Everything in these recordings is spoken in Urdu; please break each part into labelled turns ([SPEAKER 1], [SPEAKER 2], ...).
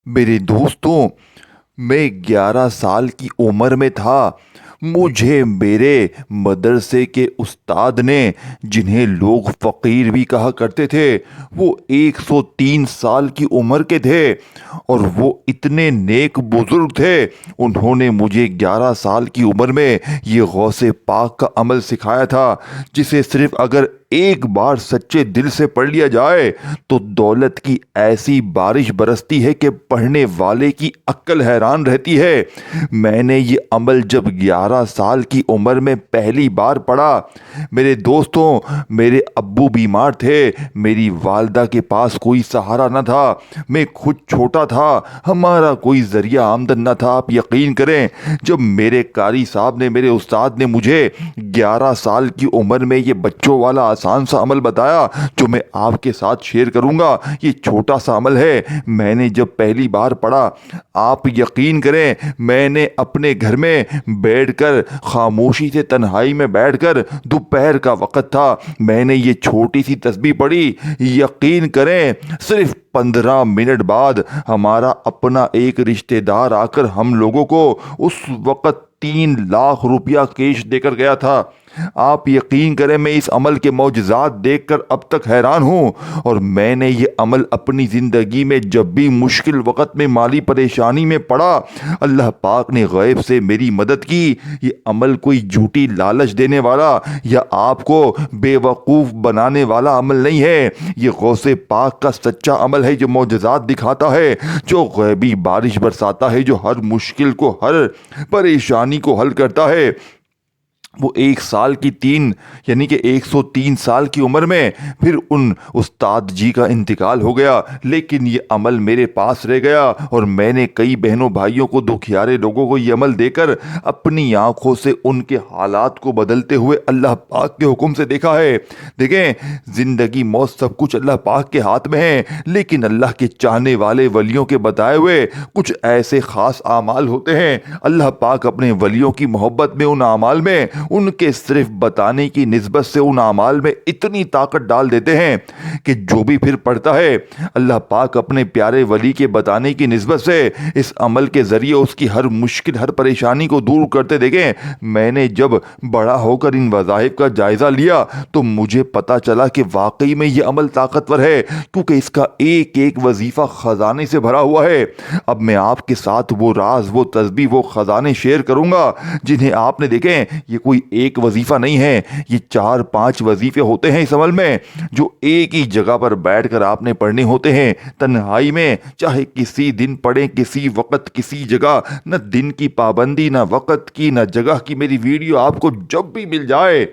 [SPEAKER 1] میرے دوستوں، میں 11 سال کی عمر میں تھا۔ مجھے میرے مدرسے کے استاد نے، جنہیں لوگ فقیر بھی کہا کرتے تھے، وہ 103 سال کی عمر کے تھے اور وہ اتنے نیک بزرگ تھے۔ انہوں نے مجھے 11 سال کی عمر میں یہ غوث پاک کا عمل سکھایا تھا، جسے صرف اگر ایک بار سچے دل سے پڑھ لیا جائے تو دولت کی ایسی بارش برستی ہے کہ پڑھنے والے کی عقل حیران رہتی ہے۔ میں نے یہ عمل جب 11 سال کی عمر میں پہلی بار پڑھا، میرے دوستوں، میرے ابو بیمار تھے، میری والدہ کے پاس کوئی سہارا نہ تھا، میں خود چھوٹا تھا، ہمارا کوئی ذریعہ آمدن نہ تھا۔ آپ یقین کریں، جب میرے قاری صاحب نے، میرے استاد نے مجھے 11 سال کی عمر میں یہ بچوں والا آسان سا عمل بتایا جو میں آپ کے ساتھ شیئر کروں گا، یہ چھوٹا سا عمل ہے، میں نے جب پہلی بار پڑھا، آپ یقین کریں، میں نے اپنے گھر میں بیٹھ کر خاموشی سے، تنہائی میں بیٹھ کر، دوپہر کا وقت تھا، میں نے یہ چھوٹی سی تسبیح پڑھی۔ یقین کریں، صرف 15 منٹ بعد ہمارا اپنا ایک رشتہ دار آ کر ہم لوگوں کو اس وقت 3 لاکھ روپیہ کیش دے کر گیا تھا۔ آپ یقین کریں، میں اس عمل کے معجزات دیکھ کر اب تک حیران ہوں، اور میں نے یہ عمل اپنی زندگی میں جب بھی مشکل وقت میں، مالی پریشانی میں پڑا، اللہ پاک نے غیب سے میری مدد کی۔ یہ عمل کوئی جھوٹی لالچ دینے والا یا آپ کو بے وقوف بنانے والا عمل نہیں ہے، یہ غوث پاک کا سچا عمل ہے جو معجزات دکھاتا ہے، جو غیبی بارش برساتا ہے، جو ہر مشکل کو، ہر پریشانی کو حل کرتا ہے۔ وہ 1 سال کی یعنی کہ 103 سال کی عمر میں پھر ان استاد جی کا انتقال ہو گیا، لیکن یہ عمل میرے پاس رہ گیا، اور میں نے کئی بہنوں بھائیوں کو، دکھیارے لوگوں کو یہ عمل دے کر اپنی آنکھوں سے ان کے حالات کو بدلتے ہوئے اللہ پاک کے حکم سے دیکھا ہے۔ دیکھیں، زندگی موت سب کچھ اللہ پاک کے ہاتھ میں ہے، لیکن اللہ کے چاہنے والے ولیوں کے بتائے ہوئے کچھ ایسے خاص اعمال ہوتے ہیں، اللہ پاک اپنے ولیوں کی محبت میں ان اعمال میں، ان کے صرف بتانے کی نسبت سے ان اعمال میں اتنی طاقت ڈال دیتے ہیں کہ جو بھی پھر پڑھتا ہے، اللہ پاک اپنے پیارے ولی کے بتانے کی نسبت سے اس عمل کے ذریعے اس کی ہر مشکل، ہر پریشانی کو دور کرتے دیکھیں۔ میں نے جب بڑا ہو کر ان وظائف کا جائزہ لیا تو مجھے پتا چلا کہ واقعی میں یہ عمل طاقتور ہے، کیونکہ اس کا ایک ایک وظیفہ خزانے سے بھرا ہوا ہے۔ اب میں آپ کے ساتھ وہ راز، وہ تسبیح، وہ خزانے شیئر کروں گا جنہیں آپ نے، دیکھیں، یہ کوئی ایک وظیفہ نہیں ہے، یہ 4-5 وظیفے ہوتے ہیں اس عمل میں، جو ایک ہی جگہ پر بیٹھ کر آپ نے پڑھنے ہوتے ہیں، تنہائی میں، چاہے کسی دن پڑھیں، کسی وقت، کسی جگہ، نہ دن کی پابندی، نہ وقت کی، نہ جگہ کی، میری ویڈیو آپ کو جب بھی مل جائے۔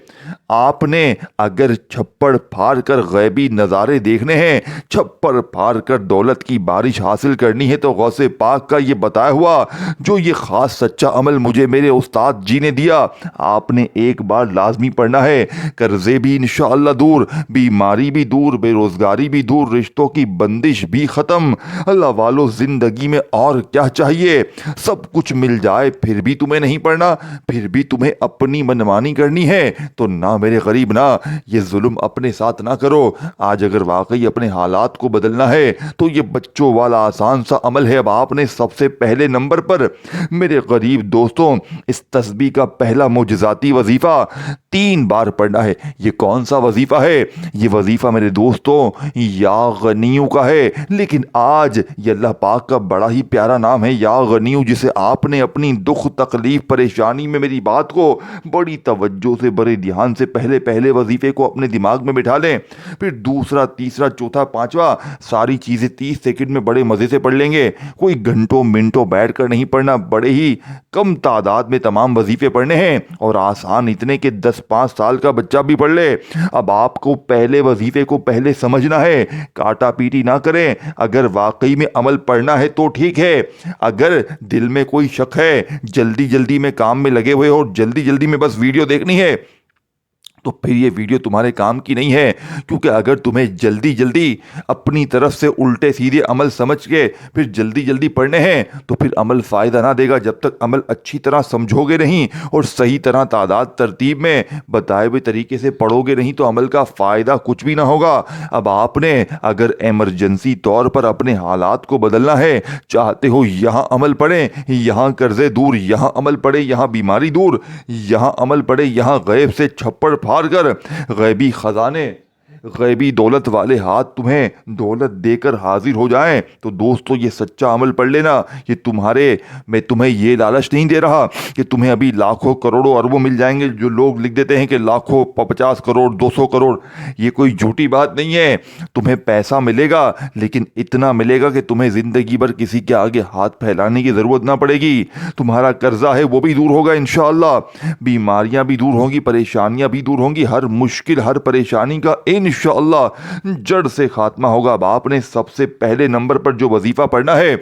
[SPEAKER 1] آپ نے اگر چھپڑ پھاڑ کر غیبی نظارے دیکھنے ہیں، چھپڑ پھاڑ کر دولت کی بارش حاصل کرنی ہے، تو غوث پاک کا یہ بتایا ہوا جو یہ خاص سچا عمل مجھے میرے استاد جی نے دیا، آپ نے ایک بار لازمی پڑھنا ہے۔ قرضے بھی انشاءاللہ دور، بیماری بھی دور، بے روزگاری بھی دور، رشتوں کی بندش بھی ختم۔ اللہ والو، زندگی میں اور کیا چاہیے؟ سب کچھ مل جائے پھر بھی تمہیں نہیں پڑھنا، پھر بھی تمہیں اپنی منمانی کرنی ہے، تو نہ میرے غریب، نہ یہ ظلم اپنے ساتھ نہ کرو۔ آج اگر واقعی اپنے حالات کو بدلنا ہے تو یہ بچوں والا آسان سا عمل ہے۔ اب آپ نے سب سے پہلے نمبر پر، میرے غریب دوستوں، اس تسبیح کا پہلا معجزاتی وظیفہ 3 بار پڑھنا ہے۔ یہ کون سا وظیفہ ہے؟ یہ وظیفہ میرے دوستوں یا غنیو کا ہے، لیکن آج یہ اللہ پاک کا بڑا ہی پیارا نام ہے، یا غنیو، جسے آپ نے اپنی دکھ، تکلیف، پریشانی میں میری بات کو بڑی توجہ سے، بڑے دھیان سے، پہلے وظیفے کو اپنے دماغ میں بٹھا لیں، پھر دوسرا، تیسرا، چوتھا، پانچواں، ساری چیزیں 30 سیکنڈ میں بڑے مزے سے پڑھ لیں گے۔ کوئی گھنٹوں منٹوں بیٹھ کر نہیں پڑھنا، بڑے ہی کم تعداد میں تمام وظیفے پڑھنے ہیں، اور آسان اتنے کہ 10-5 سال کا بچہ بھی پڑھ لے۔ اب آپ کو پہلے وظیفے کو پہلے سمجھنا ہے، کاٹا پیٹی نہ کریں۔ اگر واقعی میں عمل پڑھنا ہے تو ٹھیک ہے، اگر دل میں کوئی شک ہے، جلدی میں کام میں لگے ہوئے ہو اور جلدی میں بس ویڈیو دیکھنی ہے، تو پھر یہ ویڈیو تمہارے کام کی نہیں ہے، کیونکہ اگر تمہیں جلدی جلدی اپنی طرف سے الٹے سیدھے عمل سمجھ کے پھر جلدی جلدی پڑھنے ہیں تو پھر عمل فائدہ نہ دے گا جب تک عمل اچھی طرح سمجھو گے نہیں اور صحیح طرح تعداد ترتیب میں بتائے ہوئے طریقے سے پڑھو گے نہیں تو عمل کا فائدہ کچھ بھی نہ ہوگا۔ اب آپ نے اگر ایمرجنسی طور پر اپنے حالات کو بدلنا ہے، چاہتے ہو یہاں عمل پڑھیں، یہاں قرضے دور، یہاں عمل پڑھیں، یہاں بیماری دور، یہاں عمل پڑھیں، یہاں غیب سے چھپڑ پھاڑ کر غیبی خزانے، غیبی دولت والے ہاتھ تمہیں دولت دے کر حاضر ہو جائیں، تو دوستو یہ سچا عمل پڑھ لینا۔ میں تمہیں یہ لالچ نہیں دے رہا کہ تمہیں ابھی لاکھوں کروڑوں اربوں مل جائیں گے، جو لوگ لکھ دیتے ہیں کہ لاکھوں 50 کروڑ 200 کروڑ، یہ کوئی جھوٹی بات نہیں ہے۔ تمہیں پیسہ ملے گا لیکن اتنا ملے گا کہ تمہیں زندگی بھر کسی کے آگے ہاتھ پھیلانے کی ضرورت نہ پڑے گی۔ تمہارا قرضہ ہے وہ بھی دور ہوگا انشاءاللہ، بیماریاں بھی دور ہوں گی، پریشانیاں بھی دور ہوں گی، ہر مشکل ہر پریشانی کا انشاءاللہ جڑ سے خاتمہ ہوگا۔ اب آپ نے سب سے پہلے نمبر پر جو وظیفہ پڑھنا ہے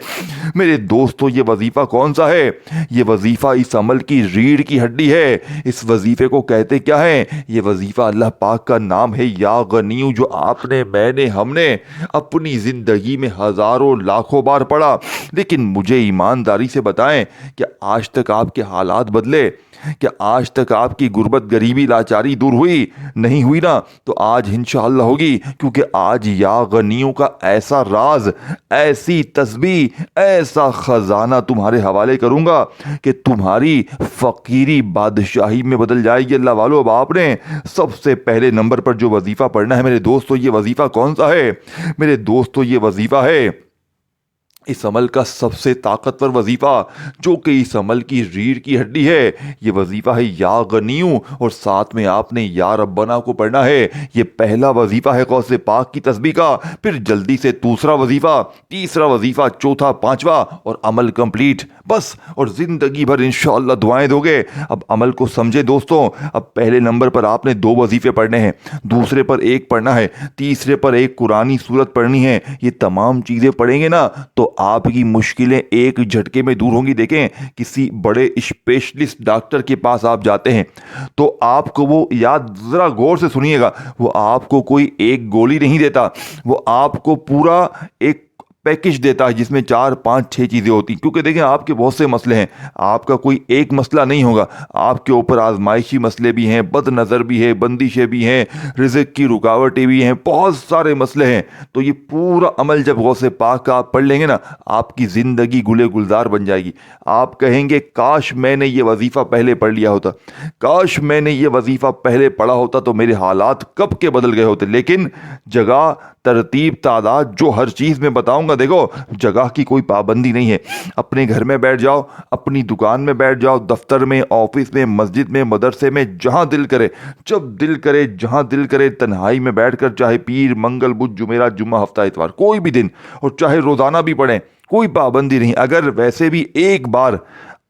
[SPEAKER 1] میرے دوستو، یہ وظیفہ کون سا ہے؟ یہ وظیفہ اس عمل کی ریڑھ کی ہڈی ہے۔ اس وظیفے کو کہتے کیا ہے؟ یہ وظیفہ اللہ پاک کا نام ہے یا غنیو، جو آپ نے، میں نے، ہم نے اپنی زندگی میں ہزاروں لاکھوں بار پڑھا۔ لیکن مجھے ایمانداری سے بتائیں کہ آج تک آپ کے حالات بدلے؟ کہ آج تک آپ کی غربت، غریبی، لاچاری دور ہوئی؟ نہیں ہوئی نا؟ تو آج انشاءاللہ ہوگی، کیونکہ آج یا غنیوں کا ایسا راز، ایسی تسبیح، ایسا خزانہ تمہارے حوالے کروں گا کہ تمہاری فقیری بادشاہی میں بدل جائے گی۔ اللہ والو، اب آپ نے سب سے پہلے نمبر پر جو وظیفہ پڑھنا ہے میرے دوستو، یہ وظیفہ کون سا ہے؟ میرے دوستو یہ وظیفہ ہے اس عمل کا سب سے طاقتور وظیفہ، جو کہ اس عمل کی ریڑھ کی ہڈی ہے۔ یہ وظیفہ ہے یا غنیو، اور ساتھ میں آپ نے یا ربنا کو پڑھنا ہے۔ یہ پہلا وظیفہ ہے غوث پاک کی تسبیح کا، پھر جلدی سے دوسرا وظیفہ، تیسرا وظیفہ، چوتھا، پانچواں، اور عمل کمپلیٹ بس، اور زندگی بھر انشاءاللہ دعائیں دو گے۔ اب عمل کو سمجھے دوستوں، اب پہلے نمبر پر آپ نے 2 وظیفے پڑھنے ہیں، دوسرے پر 1 پڑھنا ہے، تیسرے پر 1 قرآنی سورت پڑھنی ہے۔ یہ تمام چیزیں پڑھیں گے نا تو آپ کی مشکلیں ایک جھٹکے میں دور ہوں گی۔ دیکھیں، کسی بڑے اسپیشلسٹ ڈاکٹر کے پاس آپ جاتے ہیں تو آپ کو وہ یاد، ذرا غور سے سنیے گا، وہ آپ کو کوئی ایک گولی نہیں دیتا، وہ آپ کو پورا ایک پیکج دیتا ہے جس میں 4 5 6 چیزیں ہوتی ہیں، کیونکہ دیکھیں آپ کے بہت سے مسئلے ہیں، آپ کا کوئی ایک مسئلہ نہیں ہوگا، آپ کے اوپر آزمائشی مسئلے بھی ہیں، بد نظر بھی ہے، بندشیں بھی ہیں، رزق کی رکاوٹیں بھی ہیں، بہت سارے مسئلے ہیں۔ تو یہ پورا عمل جب غوث پاک کا آپ پڑھ لیں گے نا، آپ کی زندگی گلے گلزار بن جائے گی۔ آپ کہیں گے کاش میں نے یہ وظیفہ پہلے پڑھ لیا ہوتا، کاش میں نے یہ وظیفہ پہلے پڑھا ہوتا تو میرے حالات کب کے بدل گئے ہوتے۔ لیکن جگہ، ترتیب، تعداد، جو ہر چیز میں بتاؤں گا، دیکھو جگہ کی کوئی پابندی نہیں ہے، اپنے گھر میں بیٹھ جاؤ، اپنی دکان میں بیٹھ جاؤ، دفتر میں، آفس میں، مسجد میں، مدرسے میں، جہاں دل کرے، جب دل کرے، جہاں دل کرے، تنہائی میں بیٹھ کر، چاہے پیر، منگل، بدھ، جمعرات، جمعہ، ہفتہ، اتوار، کوئی بھی دن، اور چاہے روزانہ بھی پڑھیں، کوئی پابندی نہیں۔ اگر ویسے بھی ایک بار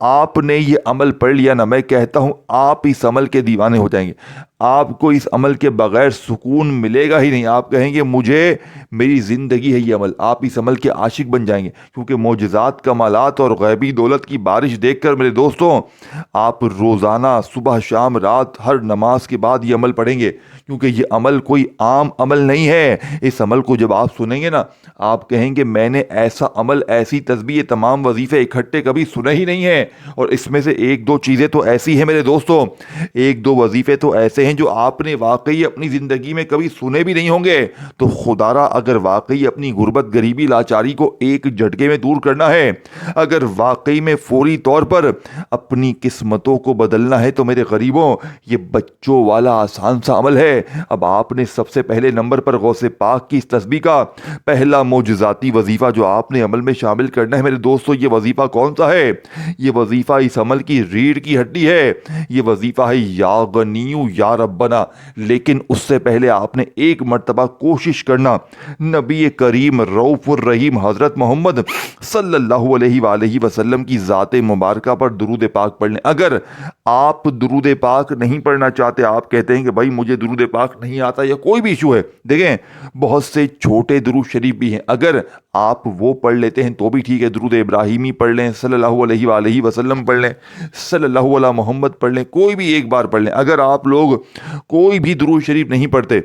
[SPEAKER 1] آپ نے یہ عمل پڑھ لیا نا، میں کہتا ہوں آپ اس عمل کے دیوانے ہو جائیں گے۔ آپ کو اس عمل کے بغیر سکون ملے گا ہی نہیں۔ آپ کہیں گے مجھے، میری زندگی ہے یہ عمل۔ آپ اس عمل کے عاشق بن جائیں گے، کیونکہ معجزات، کمالات اور غیبی دولت کی بارش دیکھ کر میرے دوستوں، آپ روزانہ صبح شام رات ہر نماز کے بعد یہ عمل پڑھیں گے، کیونکہ یہ عمل کوئی عام عمل نہیں ہے۔ اس عمل کو جب آپ سنیں گے نا، آپ کہیں گے میں نے ایسا عمل، ایسی تسبیح، تمام وظیفے اکٹھے کبھی سنے ہی نہیں ہیں۔ اور اس میں سے 1 2 چیزیں تو ایسی ہیں میرے دوستوں، 1 2 وظیفے تو ایسے ہیں جو آپ نے واقعی اپنی زندگی میں کبھی سنے بھی نہیں ہوں گے۔ تو خدا را، اگر واقعی اپنی غربت، غریبی، لاچاری کو ایک جھٹکے میں دور کرنا ہے، اگر واقعی میں فوری طور پر اپنی قسمتوں کو بدلنا ہے، تو میرے غریبوں، یہ بچوں والا آسان سا عمل ہے۔ اب آپ نے سب سے پہلے نمبر پر غوث پاک کی اس تسبیح کا پہلا معجزاتی وظیفہ جو آپ نے عمل میں شامل کرنا ہے میرے دوستو، یہ وظیفہ کون سا ہے؟ یہ وظیفہ اس عمل کی ریڑھ کی ہڈی ہے۔ یہ وظیفہ ہے یا غنیو یا ربنا۔ لیکن اس سے پہلے آپ نے ایک مرتبہ کوشش کرنا، نبی کریم رؤوف الرحیم حضرت محمد صلی اللہ علیہ وآلہ وسلم کی ذات مبارکہ پر درود پاک پڑھ لیں۔ اگر آپ درود پاک نہیں پڑھنا چاہتے، آپ کہتے ہیں کہ بھائی مجھے درود پاک نہیں آتا، یا کوئی بھی ایشو ہے، دیکھیں بہت سے چھوٹے درود شریف بھی ہیں، اگر آپ وہ پڑھ لیتے ہیں تو بھی ٹھیک ہے۔ درود ابراہیمی پڑھ لیں، صلی اللہ علیہ وآلہ وسلم پڑھ لیں، صلی اللہ علیہ محمد پڑھ لیں، کوئی بھی ایک بار پڑھ لیں۔ اگر آپ لوگ کوئی بھی درود شریف نہیں پڑھتے،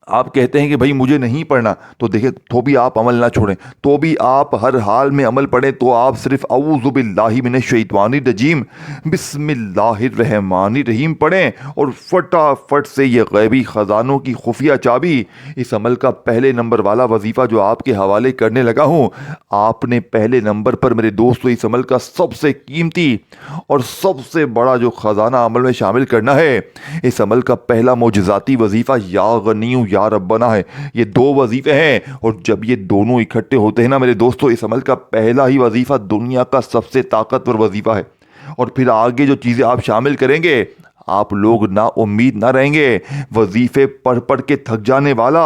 [SPEAKER 1] آپ کہتے ہیں کہ بھائی مجھے نہیں پڑھنا، تو دیکھیں تو بھی آپ عمل نہ چھوڑیں، تو بھی آپ ہر حال میں عمل پڑھیں، تو آپ صرف اعوذ باللہ من الشیطان الرجیم بسم اللہ الرحمن الرحیم پڑھیں، اور فٹافٹ سے یہ غیبی خزانوں کی خفیہ چابی، اس عمل کا پہلے نمبر والا وظیفہ جو آپ کے حوالے کرنے لگا ہوں، آپ نے پہلے نمبر پر میرے دوستو اس عمل کا سب سے قیمتی اور سب سے بڑا جو خزانہ عمل میں شامل کرنا ہے، اس عمل کا پہلا معجزاتی وظیفہ یا غنیو یا ربنا ہے۔ یہ دو وظیفے ہیں، اور جب یہ دونوں اکٹھے ہوتے ہیں نا میرے دوستو، اس عمل کا پہلا ہی وظیفہ دنیا کا سب سے طاقتور وظیفہ ہے، اور پھر آگے جو چیزیں آپ شامل کریں گے آپ لوگ نا امید نہ رہیں گے۔ وظیفے پڑھ پڑھ کے تھک جانے والا،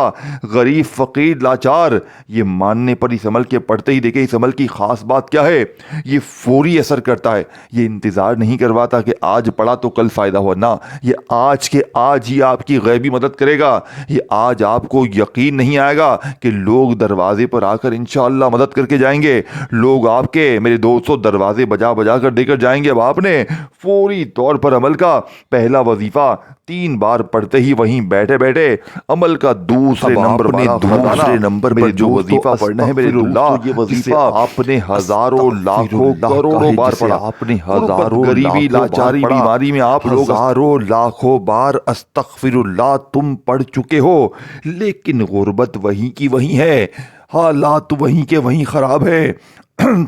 [SPEAKER 1] غریب فقیر لاچار، یہ ماننے پر اس عمل کے پڑھتے ہی دیکھیں اس عمل کی خاص بات کیا ہے، یہ فوری اثر کرتا ہے، یہ انتظار نہیں کرواتا کہ آج پڑھا تو کل فائدہ ہوا، نہ، یہ آج کے آج ہی آپ کی غیبی مدد کرے گا۔ یہ آج آپ کو یقین نہیں آئے گا کہ لوگ دروازے پر آ کر انشاءاللہ مدد کر کے جائیں گے، لوگ آپ کے میرے دوستوں دروازے بجا بجا کر دے کر جائیں گے۔ اب آپ نے فوری طور پر عمل کا پہلا وظیفہ 3 بار پڑھتے ہی وہیں بیٹھے بیٹھے عمل کا دوسرے نمبر پر جو وظیفہ پڑھنا ہے میرے دوستو، یہ وظیفہ آپ نے ہزاروں لاکھوں کروڑوں بار پڑھا، آپ نے ہزاروں غریبی لاچاری بیماری میں آپ لوگ ہزاروں لاکھوں بار استغفر اللہ تم پڑھ چکے ہو، لیکن غربت وہیں کی وہیں ہے، حالات وہیں کے وہیں خراب ہے۔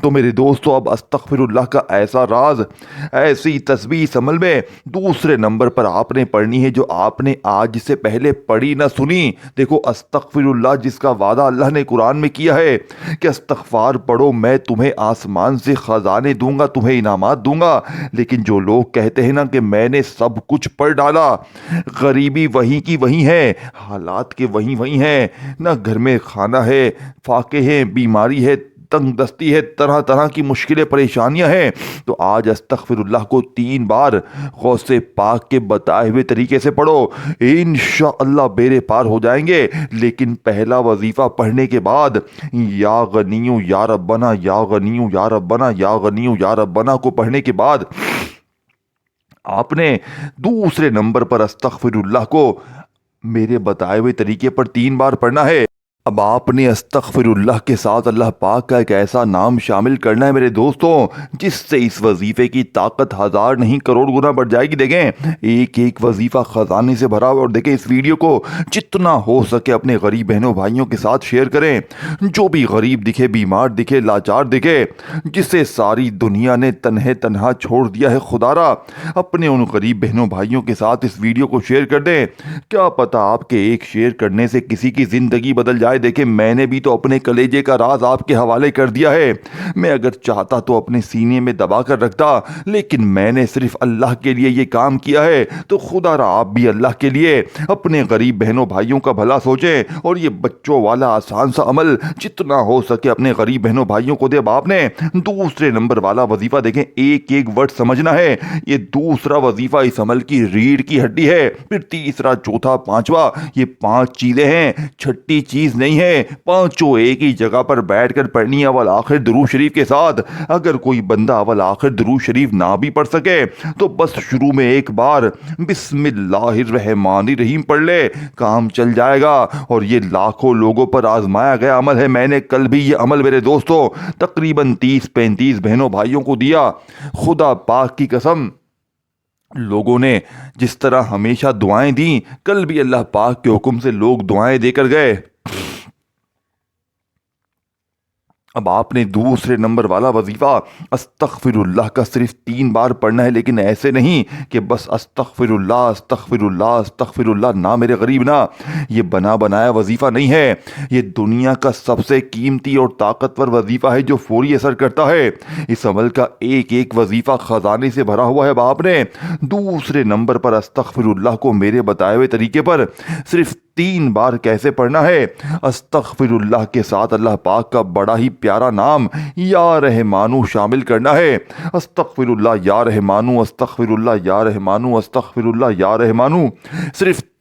[SPEAKER 1] تو میرے دوستو اب استغفر اللہ کا ایسا راز، ایسی تسبیح اس عمل میں دوسرے نمبر پر آپ نے پڑھنی ہے جو آپ نے آج سے پہلے پڑھی نہ سنی۔ دیکھو استغفر اللہ جس کا وعدہ اللہ نے قرآن میں کیا ہے کہ استغفار پڑھو میں تمہیں آسمان سے خزانے دوں گا، تمہیں انعامات دوں گا، لیکن جو لوگ کہتے ہیں نا کہ میں نے سب کچھ پڑھ ڈالا، غریبی وہیں کی وہیں ہے، حالات کے وہیں وہیں ہیں، نہ گھر میں کھانا ہے، فاقے ہیں، بیماری ہے، تنگ دستی ہے، طرح طرح کی مشکلیں پریشانیاں ہیں، تو آج استغفر اللہ کو 3 بار غوث پاک کے بتائے ہوئے طریقے سے پڑھو، انشاءاللہ بیڑے پار ہو جائیں گے۔ لیکن پہلا وظیفہ پڑھنے کے بعد یا غنیو یا ربنا، یا غنیو یا ربنا، یا غنیو یا ربنا کو پڑھنے کے بعد آپ نے دوسرے نمبر پر استغفر اللہ کو میرے بتائے ہوئے طریقے پر 3 بار پڑھنا ہے۔ اب آپ نے استغفر اللہ کے ساتھ اللہ پاک کا ایک ایسا نام شامل کرنا ہے میرے دوستوں جس سے اس وظیفے کی طاقت 1000 نہیں کروڑ گنا بڑھ جائے گی۔ دیکھیں ایک ایک وظیفہ خزانے سے بھرا ہوا، اور دیکھیں اس ویڈیو کو جتنا ہو سکے اپنے غریب بہنوں بھائیوں کے ساتھ شیئر کریں، جو بھی غریب دکھے، بیمار دکھے، لاچار دکھے، جسے ساری دنیا نے تنہا چھوڑ دیا ہے، خدا را اپنے ان غریب بہنوں بھائیوں کے ساتھ اس ویڈیو کو شیئر کر دیں۔ کیا پتہ آپ کے ایک شیئر کرنے سے کسی کی زندگی بدل جائے۔ دیکھیں میں نے بھی تو اپنے کلیجے کا راز آپ کے حوالے کر دیا ہے، میں اگر چاہتا تو اپنے سینے میں دبا کر رکھتا، لیکن میں نے صرف اللہ کے لیے یہ کام کیا ہے، تو خدا را آپ بھی اللہ کے لیے اپنے غریب بہنوں بھائیوں کا بھلا سوچیں، اور یہ بچوں والا آسان سا عمل جتنا ہو سکے اپنے غریب بہنوں بھائیوں کو دے۔ اب آپ نے دوسرے نمبر والا وظیفہ دیکھیں ایک ایک ورڈ سمجھنا ہے، یہ دوسرا وظیفہ اس عمل کی ریڑھ کی ہڈی ہے، پھر تیسرا، چوتھا، پانچواں، یہ 5 چیزیں ہیں، چھٹی چیز نہیں ہے، پانچوں ایک ہی جگہ پر بیٹھ کر پڑھنی ہے اول آخر درود شریف کے ساتھ۔ اگر کوئی بندہ اول آخر درود شریف نہ بھی پڑھ سکے تو بس شروع میں ایک بار بسم اللہ الرحمن الرحیم پڑھ لے، کام چل جائے گا۔ اور یہ لاکھوں لوگوں پر آزمایا گیا عمل ہے، میں نے کل بھی یہ عمل میرے دوستوں تقریباً 30-35 بہنوں بھائیوں کو دیا، خدا پاک کی قسم لوگوں نے جس طرح ہمیشہ دعائیں دیں، کل بھی اللہ پاک کے حکم سے لوگ دعائیں دے کر گئے۔ اب آپ نے دوسرے نمبر والا وظیفہ استغفر اللہ کا صرف 3 بار پڑھنا ہے، لیکن ایسے نہیں کہ بس استغفر اللہ استغفر اللہ استغفر اللہ، نہ میرے غریب نہ، یہ بنا بنایا وظیفہ نہیں ہے، یہ دنیا کا سب سے قیمتی اور طاقتور وظیفہ ہے جو فوری اثر کرتا ہے۔ اس عمل کا ایک ایک وظیفہ خزانے سے بھرا ہوا ہے۔ اب آپ نے دوسرے نمبر پر استغفر اللہ کو میرے بتائے ہوئے طریقے پر صرف 3 بار کیسے پڑھنا ہے؟ استغفر اللہ کے ساتھ اللہ پاک کا بڑا ہی پیارا نام یا رحمانو شامل کرنا ہے۔ استغفر اللہ یا رحمانو، استغفر اللہ یا رحمانو، استغفر اللہ یا رحمانو، صرف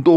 [SPEAKER 1] 2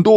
[SPEAKER 1] 2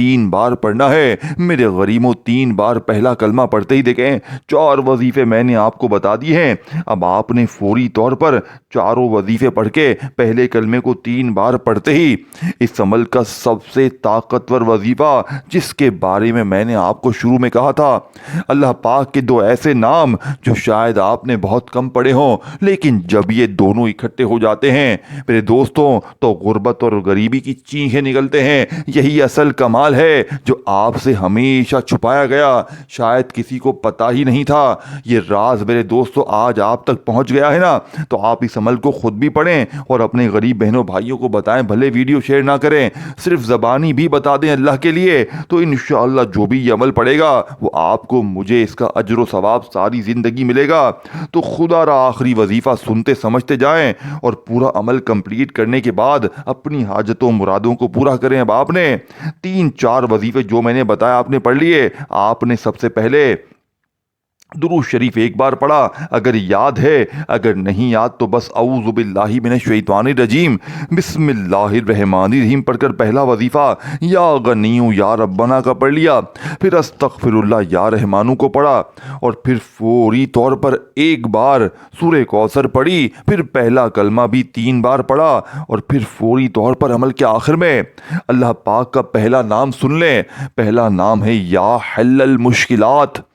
[SPEAKER 1] 3 بار پڑھنا ہے۔ میرے غریبوں 3 بار پہلا کلمہ پڑھتے ہی دیکھیں 4 وظیفے میں نے آپ کو بتا دیے ہیں۔ اب آپ نے فوری طور پر چاروں وظیفے پڑھ کے پہلے کلمے کو 3 بار پڑھتے ہی اس عمل کا سب سے طاقتور وظیفہ جس کے بارے میں نے آپ کو شروع میں کہا تھا، اللہ پاک کے 2 ایسے نام جو شاید آپ نے بہت کم پڑھے ہوں، لیکن جب یہ دونوں اکٹھے ہو جاتے ہیں میرے دوستوں تو غربت اور غریبی کی چیخیں نکلتے ہیں۔ یہی اصل کمال ہے جو آپ سے ہمیشہ چھپایا گیا، شاید کسی کو پتا ہی نہیں تھا۔ یہ راز میرے دوستوں آج آپ تک پہنچ گیا ہے نا، تو آپ اس عمل کو خود بھی پڑھیں اور اپنے غریب بہنوں بھائیوں کو بتائیں، بھلے ویڈیو شیئر نہ کریں، صرف زبانی بھی بتا دیں اللہ کے لیے، تو انشاءاللہ جو بھی یہ عمل پڑے گا وہ آپ کو مجھے اس کا اجر و ثواب ساری زندگی ملے گا۔ تو خدا را آخری وظیفہ سنتے سمجھتے جائیں اور پورا عمل کمپلیٹ کرنے کے بعد اپنی حاجتوں مرادوں کو پورا کریں۔ اب آپ نے 3-4 وظیفے جو میں نے بتایا آپ نے پڑھ لیے۔ آپ نے سب سے پہلے درود شریف 1 بار پڑھا، اگر یاد ہے، اگر نہیں یاد تو بس اعوذ باللہ من الشیطان الرجیم بسم اللہ الرحمن الرحیم پڑھ کر پہلا وظیفہ یا غنیو یا ربنا کا پڑھ لیا، پھر استغفر اللہ یا رحمانو کو پڑھا، اور پھر فوری طور پر 1 بار سورہ کوثر پڑھی، پھر پہلا کلمہ بھی 3 بار پڑھا، اور پھر فوری طور پر عمل کے آخر میں اللہ پاک کا پہلا نام سن لیں۔ پہلا نام ہے یا حل المشکلات،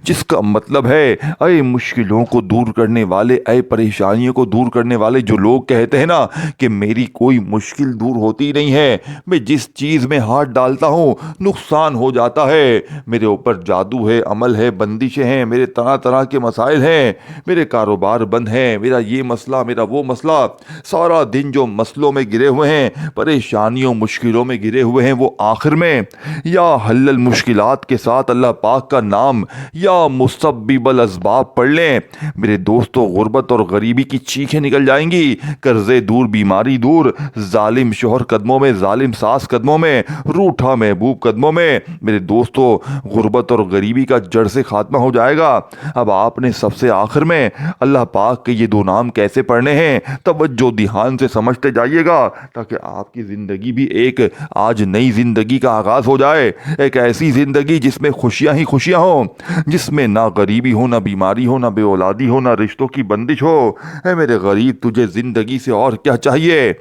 [SPEAKER 1] جس کا مطلب ہے اے مشکلوں کو دور کرنے والے، اے پریشانیوں کو دور کرنے والے۔ جو لوگ کہتے ہیں نا کہ میری کوئی مشکل دور ہوتی نہیں ہے، میں جس چیز میں ہاتھ ڈالتا ہوں نقصان ہو جاتا ہے، میرے اوپر جادو ہے، عمل ہے، بندشیں ہیں، میرے طرح طرح کے مسائل ہیں، میرے کاروبار بند ہیں، میرا یہ مسئلہ، میرا وہ مسئلہ، سارا دن جو مسئلوں میں گرے ہوئے ہیں، پریشانیوں مشکلوں میں گرے ہوئے ہیں، وہ آخر میں یا حل المشکلات کے ساتھ اللہ پاک کا نام یا مسبب الاسباب پڑھ لیں۔ میرے دوستو غربت اور غریبی کی چیخیں نکل جائیں گی، قرضے دور، بیماری دور، ظالم شوہر قدموں میں، ظالم ساس قدموں میں، روٹھا محبوب قدموں میں، میرے دوستو غربت اور غریبی کا جڑ سے خاتمہ ہو جائے گا۔ اب آپ نے سب سے آخر میں اللہ پاک کے یہ 2 نام کیسے پڑھنے ہیں توجہ دھیان سے سمجھتے جائیے گا، تاکہ آپ کی زندگی بھی ایک آج نئی زندگی کا آغاز ہو جائے، ایک ایسی زندگی جس میں خوشیاں ہی خوشیاں ہوں، جس میں نہ غریبی ہو، نہ بیماری ہو، نہ بے اولادی ہو، نہ رشتوں کی بندش ہو۔ اے میرے غریب تجھے زندگی سے اور کیا چاہیے؟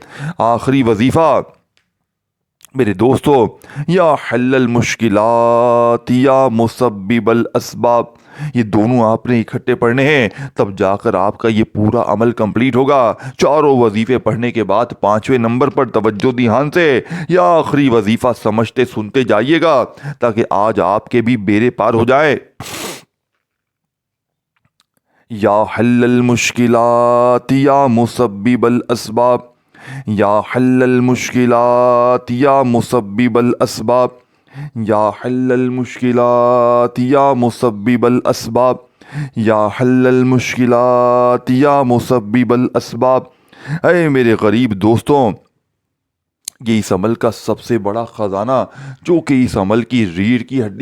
[SPEAKER 1] آخری وظیفہ میرے دوستو یا حل المشکلات یا مسبب الاسباب، یہ دونوں آپ نے اکٹھے پڑھنے ہیں، تب جا کر آپ کا یہ پورا عمل کمپلیٹ ہوگا۔ چاروں وظیفے پڑھنے کے بعد 5ویں نمبر پر توجہ دھیان سے یا آخری وظیفہ سمجھتے سنتے جائیے گا، تاکہ آج آپ کے بھی بیڑے پار ہو جائے۔ یا حل المشکلات یا مسبب الاسباب، یا حل المشکلات یا مسبب الاسباب، یا حل المشکلات یا مسبب الاسباب، یا حل المشکلات یا مسبب الاسباب۔ اے میرے غریب دوستوں، یہ اس عمل کا سب سے بڑا خزانہ، جو کہ اس عمل کی ریڑھ کی ہڈی